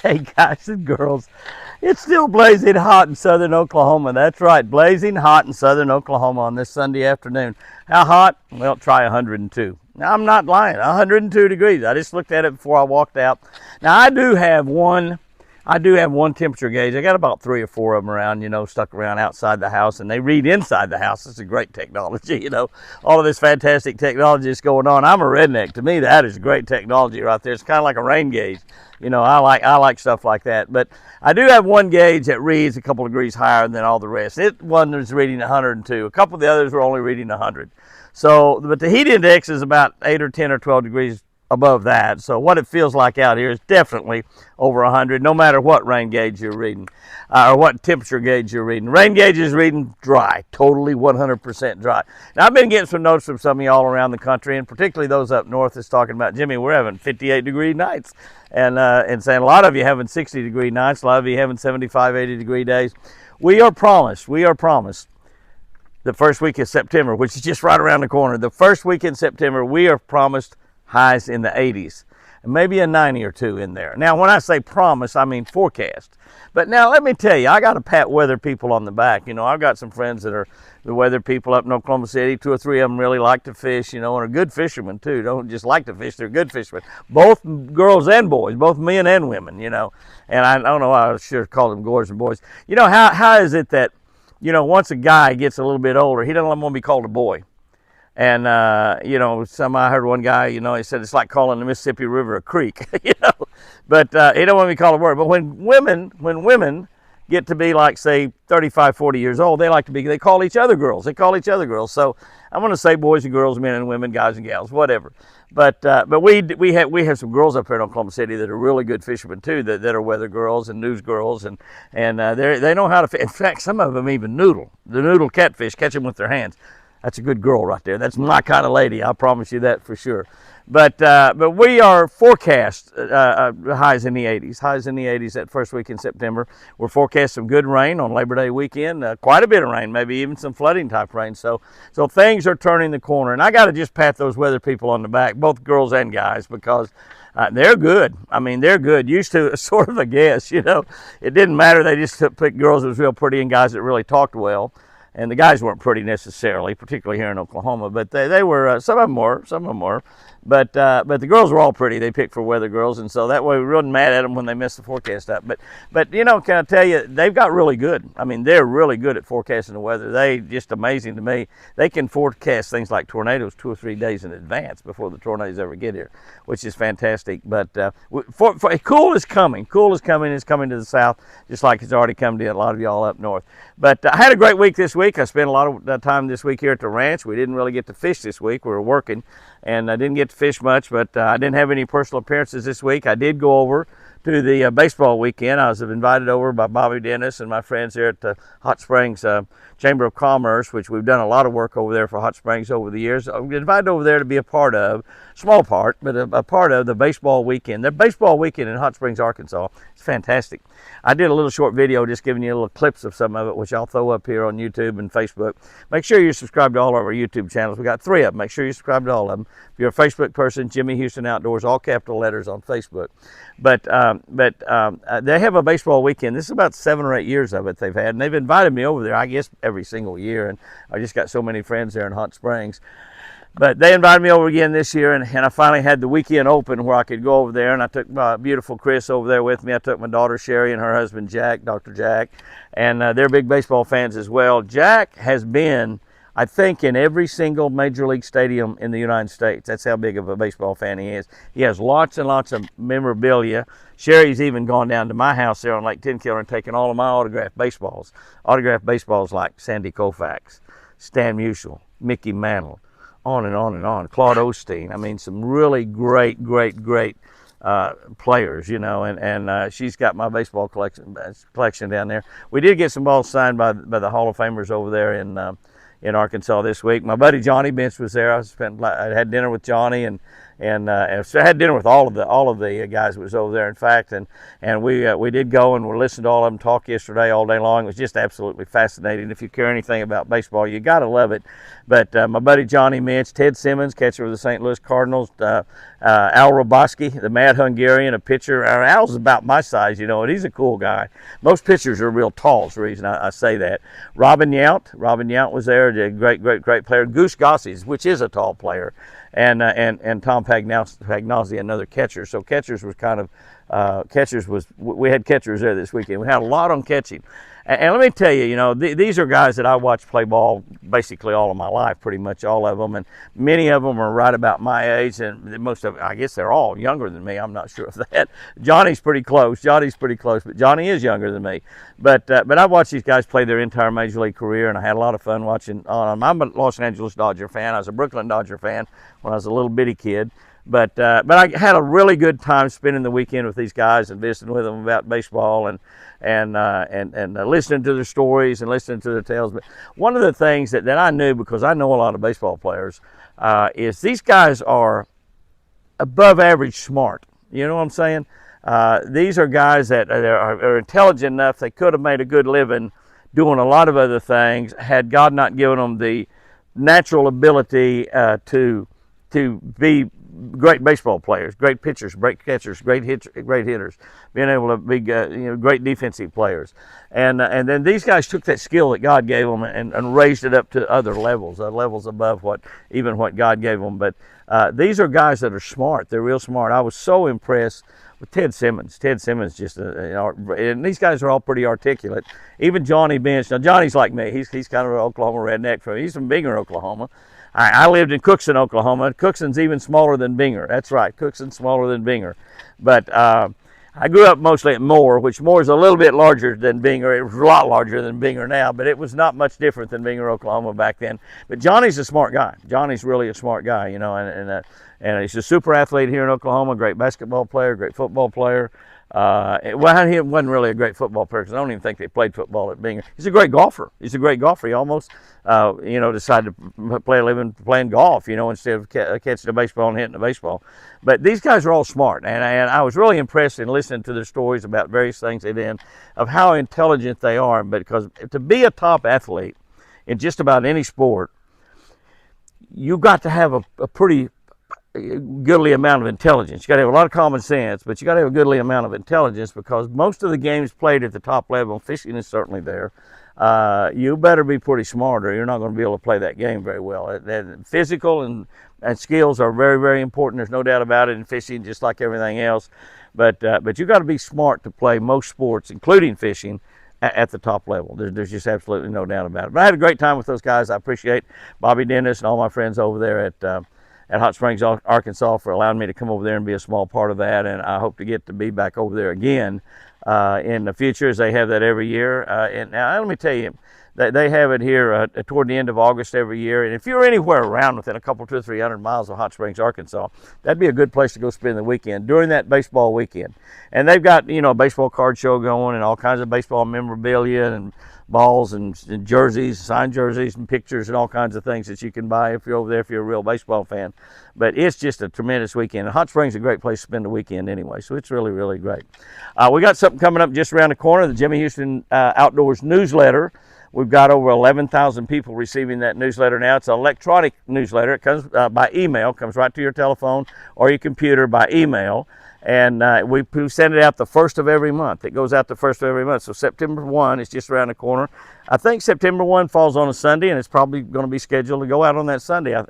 Hey guys and girls, it's still blazing hot in southern Oklahoma. That's right, blazing hot in southern Oklahoma on this Sunday afternoon. How hot? Well, try 102. Now, I'm not lying, 102 degrees. I just looked at it before I walked out. Now, I do have one temperature gauge. I got about 3 or 4 of them around, stuck around outside the house, and they read inside the house. It's a great technology, all of this fantastic technology is going on. I'm a redneck. To me, that is great technology right there. It's kind of like a rain gauge. I like stuff like that. But I do have one gauge that reads a couple degrees higher than all the rest. One is reading 102. A couple of the others were only reading 100. So, but the heat index is about 8 or 10 or 12 degrees above that. So what it feels like out here is definitely over 100, no matter what rain gauge you're reading or what temperature gauge you're reading. Rain gauge is reading dry, totally 100% dry. Now, I've been getting some notes from some of you all around the country, and particularly those up north that's talking about, Jimmy, we're having 58-degree nights, and saying a lot of you having 60-degree nights, a lot of you having 75, 80-degree days. We are promised the first week of September, which is just right around the corner. The first week in September, we are promised highs in the 80s, and maybe a 90 or 2 in there. Now, when I say promise, I mean forecast. But now, let me tell you, I got to pat weather people on the back. I've got some friends that are the weather people up in Oklahoma City. 2 or 3 of them really like to fish, and are good fishermen, too. Don't just like to fish, they're good fishermen. Both girls and boys, both men and women, And I don't know why I should have called them girls and boys. How is it that, once a guy gets a little bit older, he doesn't want to be called a boy? And, I heard one guy, he said it's like calling the Mississippi River a creek, but he don't want to be called a word. But when women get to be like, say, 35, 40 years old, they call each other girls. So I'm going to say boys and girls, men and women, guys and gals, whatever. But we have some girls up here in Oklahoma City that are really good fishermen too, that are weather girls and news girls, and they know how to fish. In fact, some of them even noodle catfish, catch them with their hands. That's a good girl right there. That's my kind of lady. I promise you that for sure. But we are forecast highs in the 80s. Highs in the 80s that first week in September. We're forecast some good rain on Labor Day weekend. Quite a bit of rain, maybe even some flooding type rain. So things are turning the corner. And I got to just pat those weather people on the back, both girls and guys, because they're good. I mean, they're good. Used to sort of a guess, It didn't matter. They just picked girls that was real pretty and guys that really talked well. And the guys weren't pretty necessarily, particularly here in Oklahoma, but they were, some of them were. But the girls were all pretty. They picked for weather girls, and so that way we weren't mad at them when they messed the forecast up. But can I tell you, they've got really good. I mean, they're really good at forecasting the weather. They just amazing to me. They can forecast things like tornadoes 2 or 3 days in advance before the tornadoes ever get here, which is fantastic. But cool is coming. Cool is coming. It's coming to the south, just like it's already come to a lot of y'all up north. But I had a great week this week. I spent a lot of time this week here at the ranch. We didn't really get to fish this week. We were working, and I didn't get to fish much, but I didn't have any personal appearances this week. I did go over to the baseball weekend. I was invited over by Bobby Dennis and my friends there at the Hot Springs Chamber of Commerce, which we've done a lot of work over there for Hot Springs over the years. I was invited over there to be a part of, small part, but a part of the baseball weekend. The baseball weekend in Hot Springs, Arkansas. It's fantastic. I did a little short video just giving you little clips of some of it, which I'll throw up here on YouTube and Facebook. Make sure you subscribe to all of our YouTube channels. We got 3 of them. Make sure you subscribe to all of them. If you're a Facebook person, Jimmy Houston Outdoors, all capital letters on Facebook. But they have a baseball weekend. This is about 7 or 8 years of it they've had, and they've invited me over there, I guess, every single year, and I just got so many friends there in Hot Springs. But they invited me over again this year, and I finally had the weekend open where I could go over there, and I took my beautiful Chris over there with me. I took my daughter Sherry and her husband Jack, Dr. Jack, and they're big baseball fans as well. Jack has been, I think, in every single major league stadium in the United States. That's how big of a baseball fan he is. He has lots and lots of memorabilia. Sherry's even gone down to my house there on Lake Tenkiller and taken all of my autographed baseballs like Sandy Koufax, Stan Musial, Mickey Mantle, on and on and on. Claude Osteen. I mean, some really great players, and she's got my baseball collection down there. We did get some balls signed by the Hall of Famers over there in Arkansas this week. My buddy Johnny Bench was there. I had dinner with Johnny and and so I had dinner with all of the guys that was over there. In fact, and we did go and we listened to all of them talk yesterday all day long. It was just absolutely fascinating. If you care anything about baseball, you got to love it. But my buddy Johnny Minch, Ted Simmons, catcher of the St. Louis Cardinals, Al Roboski, the Mad Hungarian, a pitcher. Al's about my size, you know, and he's a cool guy. Most pitchers are real tall, is the reason I say that. Robin Yount was there, a great player. Goose Gossies, which is a tall player, and Tom Pagnozzi, another catcher. So catchers was kind of we had catchers there this weekend. We had a lot on catching. And let me tell you, you know, these are guys that I watched play ball basically all of my life, pretty much all of them. And many of them are right about my age, and most of, I guess they're all younger than me. I'm not sure of that. Johnny's pretty close, but Johnny is younger than me. But I watched these guys play their entire Major League career, and I had a lot of fun watching on them. I'm a Los Angeles Dodger fan. I was a Brooklyn Dodger fan when I was a little bitty kid. But I had a really good time spending the weekend with these guys and visiting with them about baseball and listening to their stories and listening to their tales. But one of the things that I knew, because I know a lot of baseball players, is these guys are above average smart. You know what I'm saying? These are guys that are intelligent enough. They could have made a good living doing a lot of other things had God not given them the natural ability to be great baseball players, great pitchers, great catchers, great hitters, being able to be great defensive players, and then these guys took that skill that God gave them and raised it up to other levels, levels above what God gave them. But these are guys that are smart. They're real smart. I was so impressed with Ted Simmons. Ted Simmons and these guys are all pretty articulate. Even Johnny Bench. Now Johnny's like me. He's kind of an Oklahoma redneck. He's from Binger, Oklahoma. I lived in Cookson, Oklahoma. Cookson's even smaller than Binger. That's right, Cookson's smaller than Binger. But I grew up mostly at Moore, which Moore is a little bit larger than Binger. It was a lot larger than Binger now, but it was not much different than Binger, Oklahoma back then. But Johnny's a smart guy. Johnny's really a smart guy, you know, and he's a super athlete here in Oklahoma, great basketball player, great football player. He wasn't really a great football player because I don't even think they played football at Binger. He's a great golfer. He almost, decided to play a living playing golf, instead of catching a baseball and hitting a baseball. But these guys are all smart, and I was really impressed in listening to their stories about various things they did, of how intelligent they are. Because to be a top athlete in just about any sport, you've got to have a pretty goodly amount of intelligence. You got to have a lot of common sense, but you got to have a goodly amount of intelligence, because most of the games played at the top level, fishing is certainly there, you better be pretty smart or you're not going to be able to play that game very well. Physical and skills are very, very important. There's no doubt about it in fishing, just like everything else. But you got to be smart to play most sports, including fishing, at the top level. There's just absolutely no doubt about it. But I had a great time with those guys. I appreciate Bobby Dennis and all my friends over there at Hot Springs, Arkansas, for allowing me to come over there and be a small part of that. And I hope to get to be back over there again in the future, as they have that every year. And now let me tell you, they have it here toward the end of August every year. And if you're anywhere around within a couple, 200 or 300 miles of Hot Springs, Arkansas, that'd be a good place to go spend the weekend during that baseball weekend. And they've got, a baseball card show going and all kinds of baseball memorabilia and balls and jerseys, signed jerseys and pictures and all kinds of things that you can buy if you're over there, if you're a real baseball fan. But it's just a tremendous weekend. And Hot Springs is a great place to spend the weekend anyway, so it's really, really great. We got something coming up just around the corner, the Jimmy Houston Outdoors newsletter. We've got over 11,000 people receiving that newsletter now. It's an electronic newsletter. It comes by email, comes right to your telephone or your computer by email. And we send it out the first of every month. It goes out the first of every month. So September 1 is just around the corner. I think September 1 falls on a Sunday, and it's probably going to be scheduled to go out on that Sunday.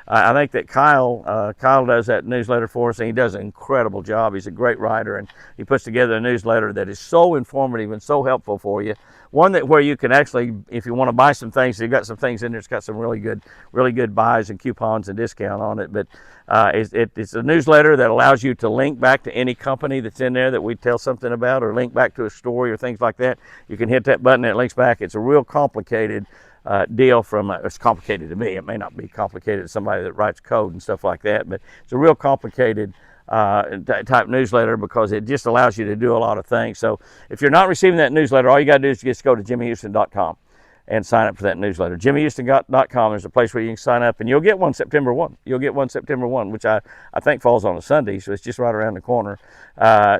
I think that Kyle does that newsletter for us, and he does an incredible job. He's a great writer, and he puts together a newsletter that is so informative and so helpful for you. One where you can actually, if you want to buy some things, you've got some things in there. It's got some really good buys and coupons and discount on it. But it's a newsletter that allows you to link back to any company that's in there that we tell something about, or link back to a story or things like that. You can hit that button and it links back. It's a real complicated deal it's complicated to me. It may not be complicated to somebody that writes code and stuff like that, but it's a real complicated type newsletter, because it just allows you to do a lot of things. So if you're not receiving that newsletter, all you got to do is just go to jimmyhouston.com and sign up for that newsletter. JimmyHouston.com is a place where you can sign up, and you'll get one September 1. You'll get one September 1, which I think falls on a Sunday, so it's just right around the corner.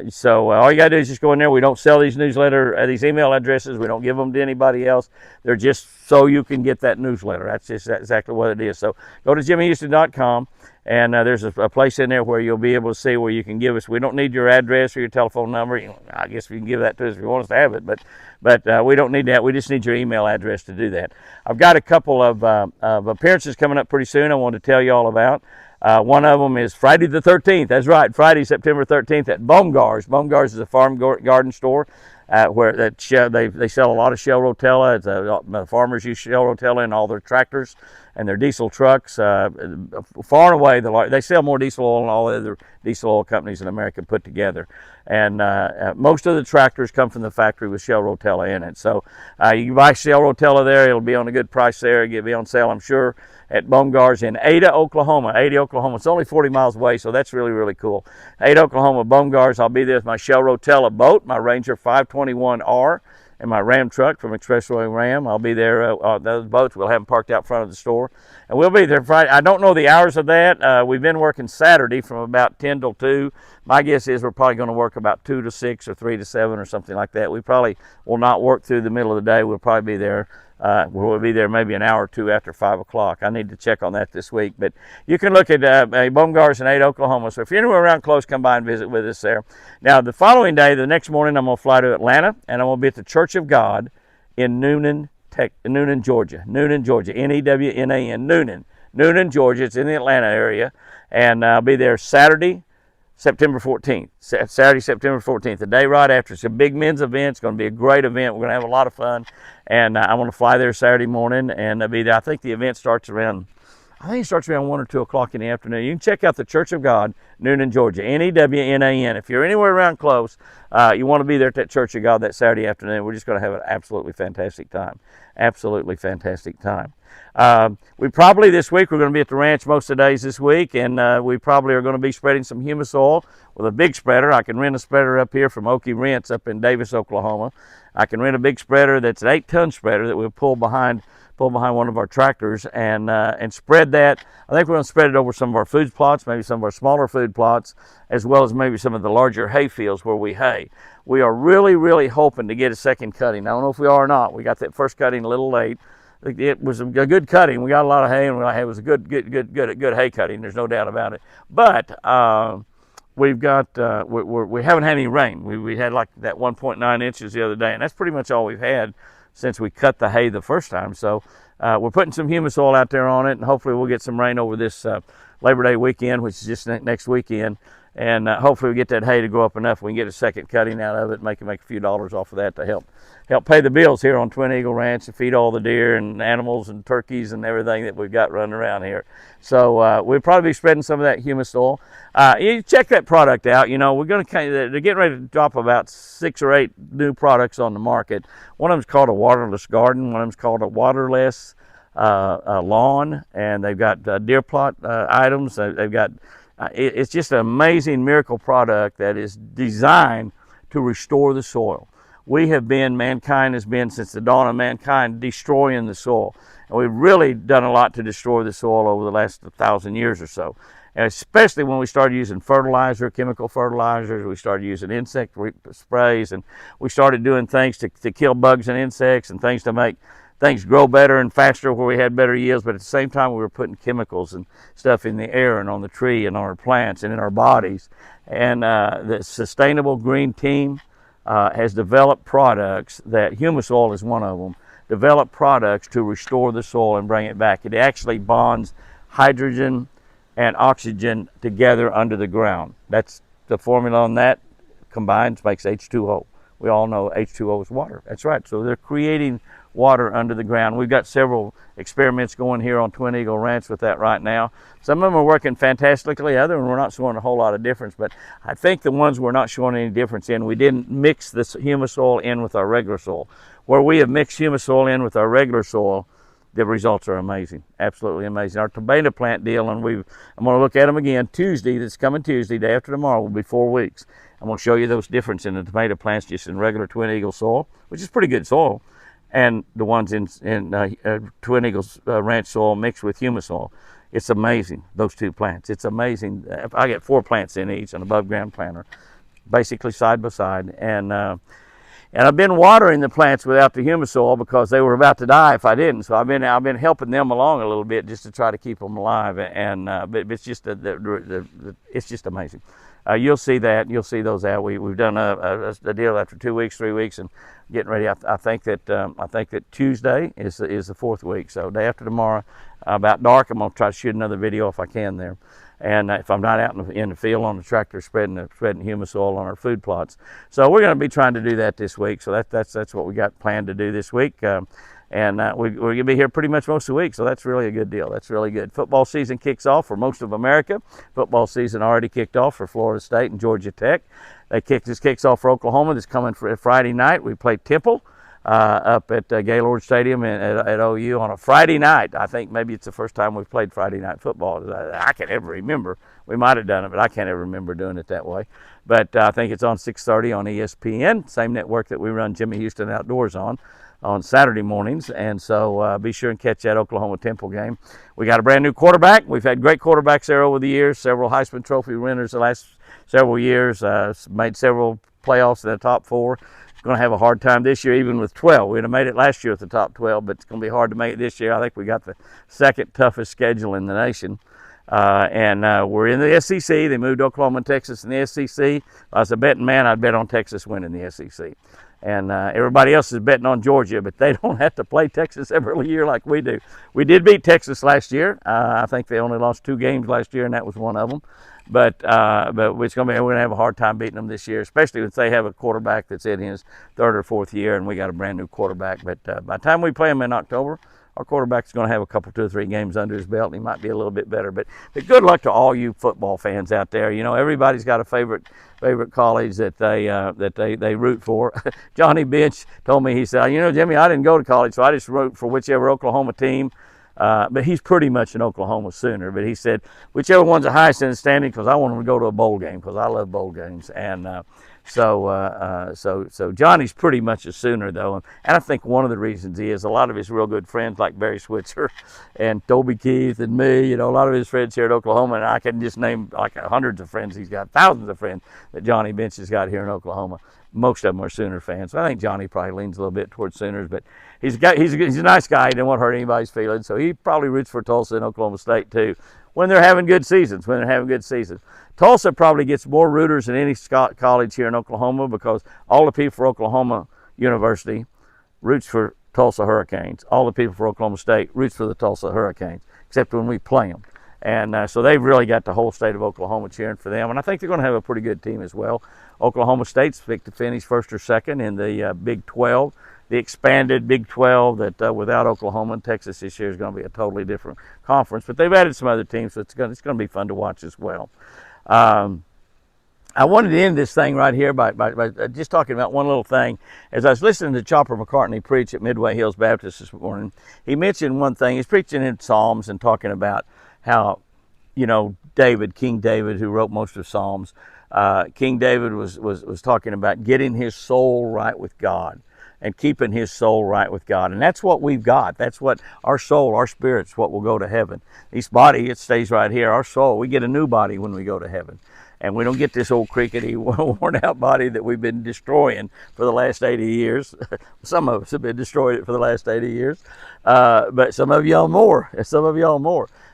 So all you got to do is just go in there. We don't sell these these email addresses. We don't give them to anybody else. They're just so you can get that newsletter. That's just exactly what it is. So go to JimmyHouston.com. And there's a place in there where you'll be able to see where you can give us. We don't need your address or your telephone number. I guess you can give that to us if you want us to have it, but we don't need that. We just need your email address to do that. I've got a couple of appearances coming up pretty soon I want to tell you all about. One of them is Friday the 13th. That's right, Friday, September 13th at Baumgar's. Baumgar's is a farm garden store where they sell a lot of Shell Rotella. The farmers use Shell Rotella in all their tractors and their diesel trucks. Far and away, they sell more diesel oil than all the other diesel oil companies in America put together. And most of the tractors come from the factory with Shell Rotella in it. So you can buy Shell Rotella there. It'll be on a good price there. It'll be on sale, I'm sure, at Baumgar's in Ada, Oklahoma. It's only 40 miles away, so that's really, really cool. Ada, Oklahoma, Baumgar's. I'll be there with my Shell Rotella boat, my Ranger 521R, and my Ram truck from Expressway Ram. I'll be there. Those boats, we'll have them parked out front of the store. And we'll be there Friday. I don't know the hours of that. We've been working Saturday from about 10 till 2. My guess is we're probably going to work about 2 to 6 or 3 to 7 or something like that. We probably will not work through the middle of the day. We'll probably be there. We'll be there maybe an hour or two after 5 o'clock. I need to check on that this week. But you can look at Baumgar's in Ada, Oklahoma. So if you're anywhere around close, come by and visit with us there. Now, the following day, the next morning, I'm going to fly to Atlanta, and I'm going to be at the Church of God in Newnan, Georgia. Newnan, Georgia. N-E-W-N-A-N, Newnan, Georgia. It's in the Atlanta area. And I'll be there Saturday, September 14th. Saturday, September 14th, the day right after. It's a big men's event. It's going to be a great event. We're going to have a lot of fun. And I'm going to fly there Saturday morning and be there. I think the event starts around 1 or 2 o'clock in the afternoon. You can check out the Church of God, Newnan, Georgia, N-E-W-N-A-N. If you're anywhere around close, you want to be there at that Church of God that Saturday afternoon. We're just going to have an absolutely fantastic time. Absolutely fantastic time. We probably this week, we're going to be at the ranch most of the days this week, and we probably are going to be spreading some humus oil with a big spreader. I can rent a spreader up here from Okie Rents up in Davis, Oklahoma. I can rent a big spreader that's an 8-ton spreader that we'll pull behind one of our tractors and spread that. I think we're going to spread it over some of our food plots, maybe some of our smaller food plots, as well as maybe some of the larger hay fields where we hay. We are really, really hoping to get a second cutting. I don't know if we are or not. We got that first cutting a little late. It was a good cutting. We got a lot of hay, and it was a good hay cutting. There's no doubt about it. But we haven't had any rain. We had like that 1.9 inches the other day, and that's pretty much all we've had since we cut the hay the first time. So we're putting some humus oil out there on it, and hopefully we'll get some rain over this Labor Day weekend, which is just next weekend. And hopefully we get that hay to grow up enough we can get a second cutting out of it and make a few dollars off of that to help pay the bills here on Twin Eagle Ranch and feed all the deer and animals and turkeys and everything that we've got running around here. So we'll probably be spreading some of that humus oil. You check that product out. You know, they're getting ready to drop about 6 or 8 new products on the market. One of them's called a waterless garden. One of them's called a waterless lawn. And they've got deer plot items. They've got it's just an amazing miracle product that is designed to restore the soil. Mankind has been, since the dawn of mankind, destroying the soil. And we've really done a lot to destroy the soil over the last 1,000 years or so. And especially when we started using chemical fertilizers, we started using insect sprays, and we started doing things to kill bugs and insects and things to make things grow better and faster where we had better yields, but at the same time we were putting chemicals and stuff in the air and on the tree and on our plants and in our bodies. And the Sustainable Green Team has developed products that humus oil is one of them, developed products to restore the soil and bring it back. It actually bonds hydrogen and oxygen together under the ground. That's the formula on that, combines makes H2O. We all know H2O is water. That's right. So they're creating water under the ground. We've got several experiments going here on Twin Eagle Ranch with that right now. Some of them are working fantastically. Other ones we're not showing a whole lot of difference. But I think the ones we're not showing any difference in, we didn't mix this humus oil in with our regular soil. Where we have mixed humus oil in with our regular soil, the results are amazing, absolutely amazing. Our tomato plant deal, and I'm going to look at them again Tuesday. This coming Tuesday, day after tomorrow, will be 4 weeks. I'm going to show you those differences in the tomato plants just in regular Twin Eagle soil, which is pretty good soil. and the ones in Twin Eagles ranch soil mixed with humus soil. It's amazing, those two plants. It's amazing. I get 4 plants in each, an above ground planter, basically side by side. And I've been watering the plants without the humus soil because they were about to die if I didn't. So I've been helping them along a little bit just to try to keep them alive. And but it's just it's just amazing. You'll see that. You'll see those out. We've done a deal after 2 weeks, 3 weeks, and getting ready. I think that Tuesday is the 4th week. So day after tomorrow, about dark, I'm gonna try to shoot another video if I can there. And if I'm not out in the field on the tractor spreading humus soil on our food plots. So we're going to be trying to do that this week. So that's what we got planned to do this week. And we're going to be here pretty much most of the week. So that's really a good deal. That's really good. Football season kicks off for most of America. Football season already kicked off for Florida State and Georgia Tech. This kicks off for Oklahoma. This coming for Friday night. We play Temple up at Gaylord Stadium at OU on a Friday night. I think maybe it's the first time we've played Friday night football. I can't ever remember. We might have done it, but I can't ever remember doing it that way. But I think it's on 6:30 on ESPN, same network that we run Jimmy Houston Outdoors on Saturday mornings. And so be sure and catch that Oklahoma Temple game. We got a brand new quarterback. We've had great quarterbacks there over the years, several Heisman Trophy winners the last several years, made several playoffs in the top 4. Going to have a hard time this year, even with 12. We'd have made it last year with the top 12, but it's going to be hard to make it this year. I think we got the 2nd toughest schedule in the nation. And we're in the SEC. They moved Oklahoma and Texas in the SEC. If I was a betting man, I'd bet on Texas winning the SEC. And everybody else is betting on Georgia, but they don't have to play Texas every year like we do. We did beat Texas last year. I think they only lost 2 games last year, and that was one of them. But we're going to have a hard time beating them this year, especially if they have a quarterback that's in his 3rd or 4th year, and we got a brand new quarterback. But by the time we play him in October, our quarterback's going to have a couple, 2 or 3 games under his belt, and he might be a little bit better. But good luck to all you football fans out there. You know, everybody's got a favorite college that they root for. Johnny Bench told me, he said, you know, Jimmy, I didn't go to college, so I just root for whichever Oklahoma team. But he's pretty much an Oklahoma Sooner. But he said, whichever one's the highest in the standing, because I want him to go to a bowl game, because I love bowl games. And so Johnny's pretty much a Sooner, though. And I think one of the reasons is a lot of his real good friends, like Barry Switzer and Toby Keith and me, you know, a lot of his friends here at Oklahoma, and I can just name like hundreds of friends he's got, thousands of friends that Johnny Bench has got here in Oklahoma. Most of them are Sooner fans. So I think Johnny probably leans a little bit towards Sooners, but he's a nice guy. He didn't want to hurt anybody's feelings, so he probably roots for Tulsa and Oklahoma State too when they're having good seasons. Tulsa probably gets more rooters than any college here in Oklahoma, because all the people for Oklahoma University roots for Tulsa Hurricanes. All the people for Oklahoma State roots for the Tulsa Hurricanes, except when we play them. And so they've really got the whole state of Oklahoma cheering for them. And I think they're going to have a pretty good team as well. Oklahoma State's picked to finish 1st or 2nd in the Big 12. The expanded Big 12 that without Oklahoma and Texas this year is going to be a totally different conference. But they've added some other teams, so it's going to be fun to watch as well. I wanted to end this thing right here by just talking about one little thing. As I was listening to Chopper McCartney preach at Midway Hills Baptist this morning, he mentioned one thing. He's preaching in Psalms and talking about how, you know, King David, who wrote most of Psalms, King David was talking about getting his soul right with God and keeping his soul right with God. And that's what we've got. That's what our soul, our spirit's what will go to heaven. This body, it stays right here. Our soul, we get a new body when we go to heaven. And we don't get this old crickety, worn-out body that we've been destroying for the last 80 years. Some of us have been destroying it for the last 80 years. But some of y'all more.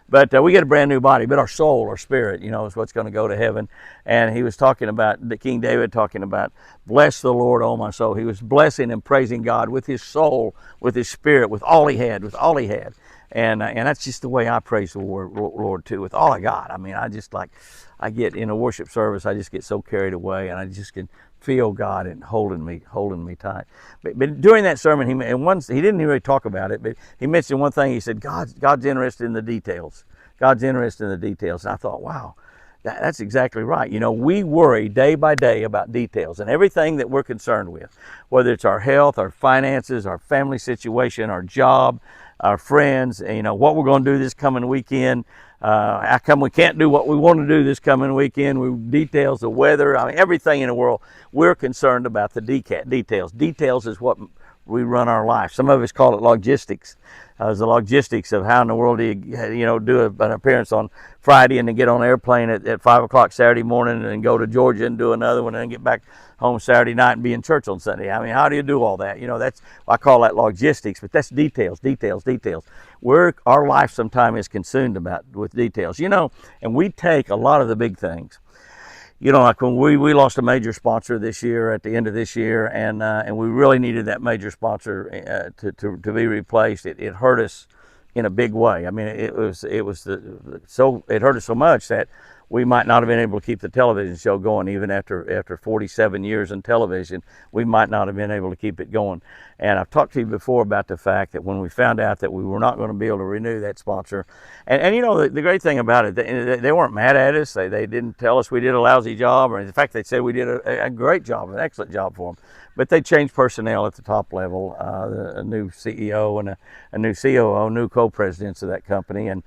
But we get a brand new body. But our soul, our spirit, you know, is what's going to go to heaven. And he was talking about, King David talking about, bless the Lord, oh my soul. He was blessing and praising God with his soul, with his spirit, with all he had, And that's just the way I praise the Lord too, with all I got. I mean, I get in a worship service, I just get so carried away, and I just can feel God and holding me tight. But during that sermon, he didn't really talk about it, but he mentioned one thing. He said, God's interested in the details. God's interested in the details. And I thought, wow, that's exactly right. You know, we worry day by day about details and everything that we're concerned with, whether it's our health, our finances, our family situation, our job, our friends, you know, what we're going to do this coming weekend. How come we can't do what we want to do this coming weekend? Details, the weather, I mean, everything in the world. We're concerned about the details. Details is what we run our life. Some of us call it logistics. It's the logistics of how in the world do you do an appearance on Friday and then get on an airplane at 5 o'clock Saturday morning and then go to Georgia and do another one and then get back home Saturday night and be in church on Sunday. I mean, how do you do all that? That's, I call that logistics, but that's details. Our life sometimes is consumed with details, and we take a lot of the big things. Like when we lost a major sponsor this year at the end of this year, and we really needed that major sponsor to be replaced. It hurt us in a big way. I mean, it hurt us so much that we might not have been able to keep the television show going even after 47 years in television. We might not have been able to keep it going. And I've talked to you before about the fact that when we found out that we were not going to be able to renew that sponsor, and the great thing about it, they weren't mad at us. They didn't tell us we did a lousy job, or in fact, they said we did a great job, an excellent job for them. But they changed personnel at the top level, a new CEO and a new COO, new co-presidents of that company, and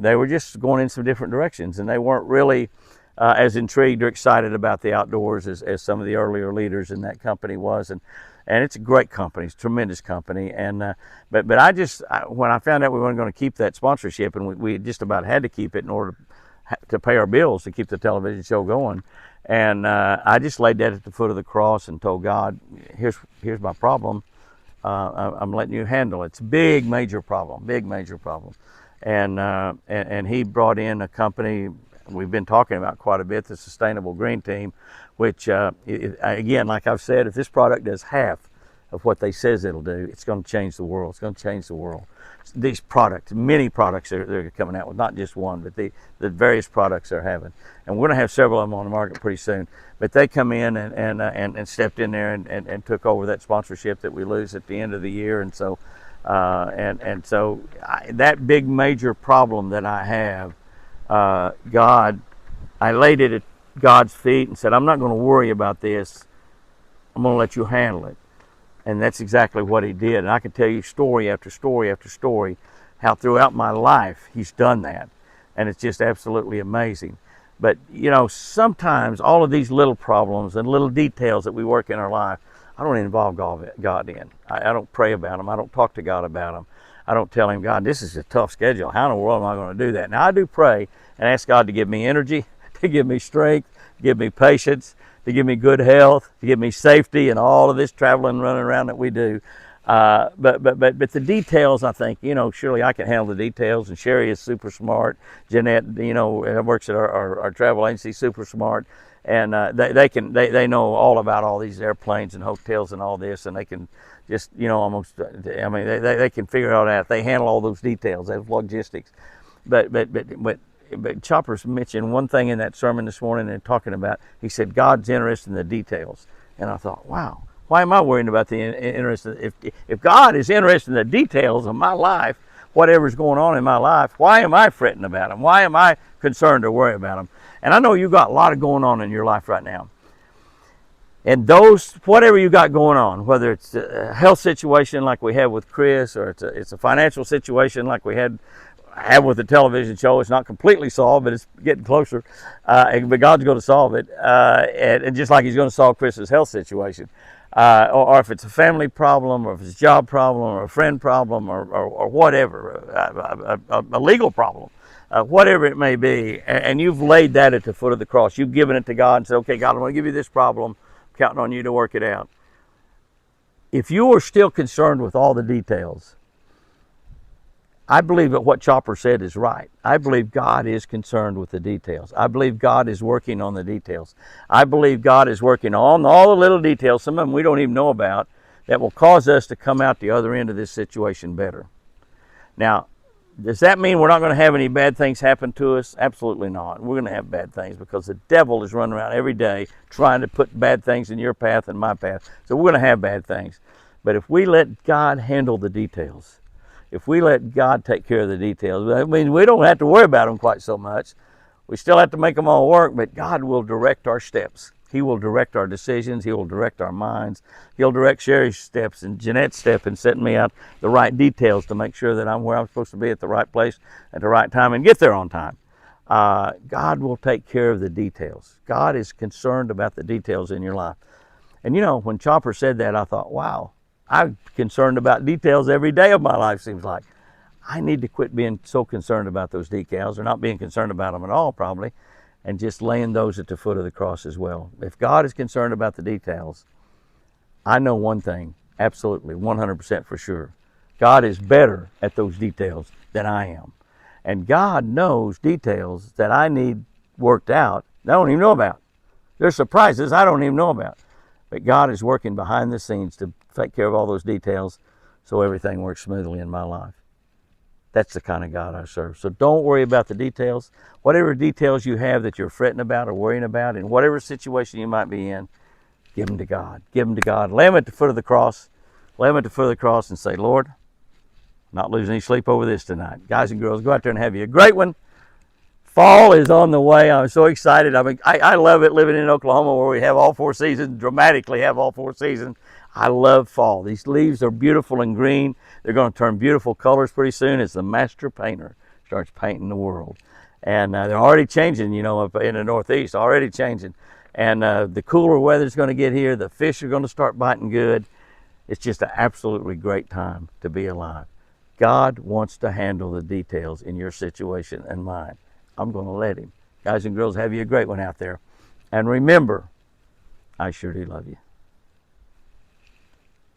they were just going in some different directions, and they weren't really as intrigued or excited about the outdoors as some of the earlier leaders in that company was, and it's a great company, it's a tremendous company, and but when I found out we weren't going to keep that sponsorship, and we just about had to keep it in order to pay our bills to keep the television show going. And I just laid that at the foot of the cross and told God, here's my problem. I'm letting you handle it. It's a big, major problem. And he brought in a company we've been talking about quite a bit, the Sustainable Green Team, which, again, like I've said, if this product does half of what they says it'll do, it's going to change the world. It's going to change the world. These products, many products they're coming out with, not just one, but the various products they're having. And we're going to have several of them on the market pretty soon. But they come in and stepped in there and took over that sponsorship that we lose at the end of the year. And so, that big major problem that I have, I laid it at God's feet and said, I'm not going to worry about this. I'm going to let you handle it. And that's exactly what he did. And I can tell you story after story after story how throughout my life he's done that. And it's just absolutely amazing. But, sometimes all of these little problems and little details that we work in our life, I don't involve God in. I don't pray about them. I don't talk to God about them. I don't tell him, God, this is a tough schedule. How in the world am I going to do that? Now, I do pray and ask God to give me energy, to give me strength, to give me patience, to give me good health, to give me safety and all of this traveling and running around that we do. But the details, I think, surely I can handle the details. And Sherry is super smart. Jeanette, works at our travel agency, super smart. And they know all about all these airplanes and hotels and all this, and they can just, they can figure it all out. They handle all those details, those logistics. But Chopper's mentioned one thing in that sermon this morning and talking about, he said, God's interested in the details. And I thought, wow, why am I worrying about the interest? If God is interested in the details of my life, whatever's going on in my life, why am I fretting about them? Why am I concerned or worried about them? And I know you got a lot of going on in your life right now. And whatever you got going on, whether it's a health situation like we have with Chris, or it's a financial situation like we have with the television show, it's not completely solved, but it's getting closer. But God's going to solve it, and just like he's going to solve Chris's health situation. Or if it's a family problem, or if it's a job problem, or a friend problem, or whatever, a legal problem. Whatever it may be, and you've laid that at the foot of the cross. You've given it to God and said, okay, God, I'm going to give you this problem. I'm counting on you to work it out. If you are still concerned with all the details, I believe that what Chopper said is right. I believe God is concerned with the details. I believe God is working on the details. I believe God is working on all the little details, some of them we don't even know about, that will cause us to come out the other end of this situation better. Now, does that mean we're not going to have any bad things happen to us? Absolutely not. We're going to have bad things because the devil is running around every day trying to put bad things in your path and my path. So we're going to have bad things. But if we let God handle the details, if we let God take care of the details, I mean, we don't have to worry about them quite so much. We still have to make them all work, but God will direct our steps. He will direct our decisions. He will direct our minds. He'll direct Sherry's steps and Jeanette's step in setting me out the right details to make sure that I'm where I'm supposed to be at the right place at the right time and get there on time. God will take care of the details. God is concerned about the details in your life. And when Chopper said that, I thought, wow, I'm concerned about details every day of my life, seems like. I need to quit being so concerned about those decals, or not being concerned about them at all, probably, and just laying those at the foot of the cross as well. If God is concerned about the details, I know one thing, absolutely, 100% for sure. God is better at those details than I am. And God knows details that I need worked out that I don't even know about. There's surprises I don't even know about. But God is working behind the scenes to take care of all those details so everything works smoothly in my life. That's the kind of God I serve. So don't worry about the details. Whatever details you have that you're fretting about or worrying about, in whatever situation you might be in, give them to God. Give them to God. Lay them at the foot of the cross. Lay them at the foot of the cross and say, Lord, not losing any sleep over this tonight. Guys and girls, go out there and have you a great one. Fall is on the way. I'm so excited. I love it living in Oklahoma where we have all 4 seasons, dramatically have all 4 seasons. I love fall. These leaves are beautiful and green. They're going to turn beautiful colors pretty soon as the master painter starts painting the world. And they're already changing, you know, up in the Northeast, already changing. And the cooler weather's going to get here. The fish are going to start biting good. It's just an absolutely great time to be alive. God wants to handle the details in your situation and mine. I'm going to let him. Guys and girls, have you a great one out there. And remember, I sure do love you.